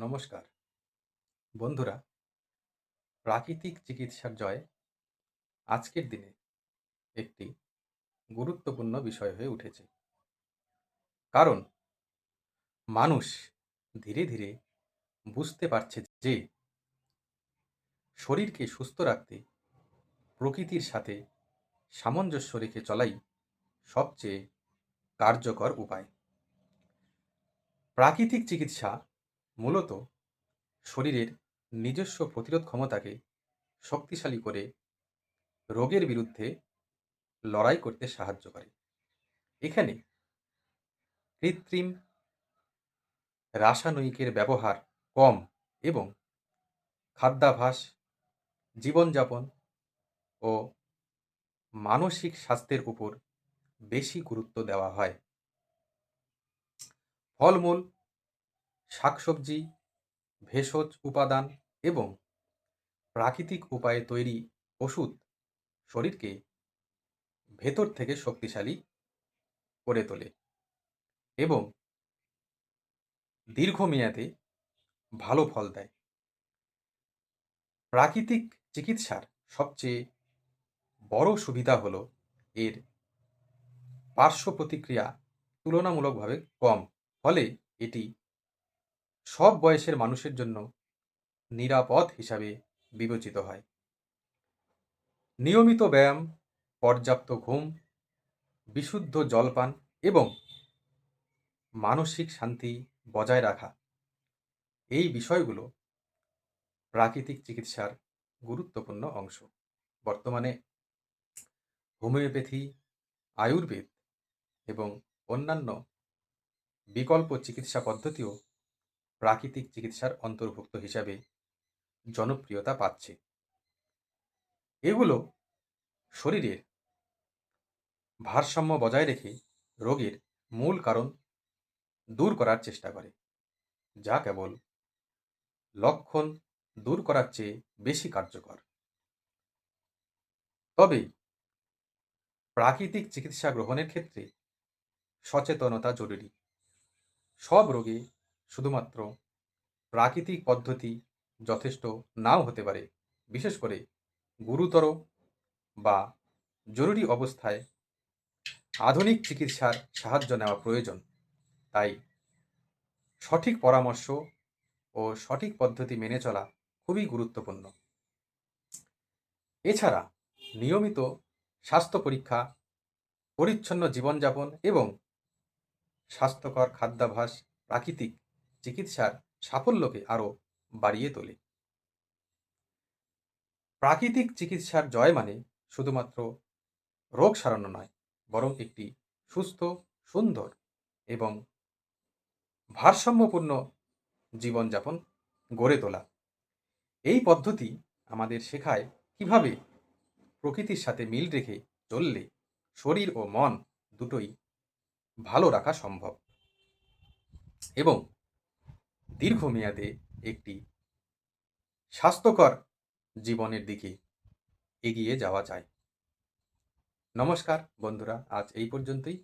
নমস্কার বন্ধুরা। প্রাকৃতিক চিকিৎসার জয় আজকের দিনে একটি গুরুত্বপূর্ণ বিষয় হয়ে উঠেছে। কারণ মানুষ ধীরে ধীরে বুঝতে পারছে যে শরীরকে সুস্থ রাখতে প্রকৃতির সাথে সামঞ্জস্য রেখে চলাই সবচেয়ে কার্যকর উপায়। প্রাকৃতিক চিকিৎসা মূলত শরীরের নিজস্ব প্রতিরোধ ক্ষমতাকে শক্তিশালী করে রোগের বিরুদ্ধে লড়াই করতে সাহায্য করে। এখানে কৃত্রিম রাসায়নিকের ব্যবহার কম এবং খাদ্যাভ্যাস, জীবনযাপন ও মানসিক স্বাস্থ্যের উপর বেশি গুরুত্ব দেওয়া হয়। ফলমূল, শাকসবজি, ভেষজ উপাদান এবং প্রাকৃতিক উপায়ে তৈরি ওষুধ শরীরকে ভেতর থেকে শক্তিশালী করে তোলে এবং দীর্ঘমেয়াদে ভালো ফল দেয়। প্রাকৃতিক চিকিৎসার সবচেয়ে বড় সুবিধা হলো এর পার্শ্ব প্রতিক্রিয়া তুলনামূলকভাবে কম, ফলে এটি সব বয়সের মানুষের জন্য নিরাপদ হিসাবে বিবেচিত হয়। নিয়মিত ব্যায়াম, পর্যাপ্ত ঘুম, বিশুদ্ধ জল পান এবং মানসিক শান্তি বজায় রাখা, এই বিষয়গুলো প্রাকৃতিক চিকিৎসার গুরুত্বপূর্ণ অংশ। বর্তমানে হোমিওপ্যাথি, আয়ুর্বেদ এবং অন্যান্য বিকল্প চিকিৎসা পদ্ধতিও প্রাকৃতিক চিকিৎসার অন্তর্ভুক্ত হিসাবে জনপ্রিয়তা পাচ্ছে। এগুলো শরীরের ভারসাম্য বজায় রেখে রোগের মূল কারণ দূর করার চেষ্টা করে, যা কেবল লক্ষণ দূর করার চেয়ে বেশি কার্যকর। তবে প্রাকৃতিক চিকিৎসা গ্রহণের ক্ষেত্রে সচেতনতা জরুরি। সব রোগে শুধুমাত্র প্রাকৃতিক পদ্ধতি যথেষ্ট নাও হতে পারে। বিশেষ করে গুরুতর বা জরুরি অবস্থায় আধুনিক চিকিৎসার সাহায্য নেওয়া প্রয়োজন। তাই সঠিক পরামর্শ ও সঠিক পদ্ধতি মেনে চলা খুবই গুরুত্বপূর্ণ। এছাড়া নিয়মিত স্বাস্থ্য পরীক্ষা, পরিচ্ছন্ন জীবনযাপন এবং স্বাস্থ্যকর খাদ্যাভ্যাস প্রাকৃতিক চিকিৎসার সাফল্যকে আরও বাড়িয়ে তোলে। প্রাকৃতিক চিকিৎসার জয় মানে শুধুমাত্র রোগ সারানো নয়, বরং একটি সুস্থ, সুন্দর এবং ভারসাম্যপূর্ণ জীবনযাপন গড়ে তোলা। এই পদ্ধতি আমাদের শেখায় কিভাবে প্রকৃতির সাথে মিল রেখে চললে শরীর ও মন দুটোই ভালো রাখা সম্ভব এবং দীর্ঘমেয়াদে একটি স্বাস্থ্যকর জীবনের দিকে এগিয়ে যাওয়া যায়। নমস্কার বন্ধুরা, আজ এই পর্যন্তই।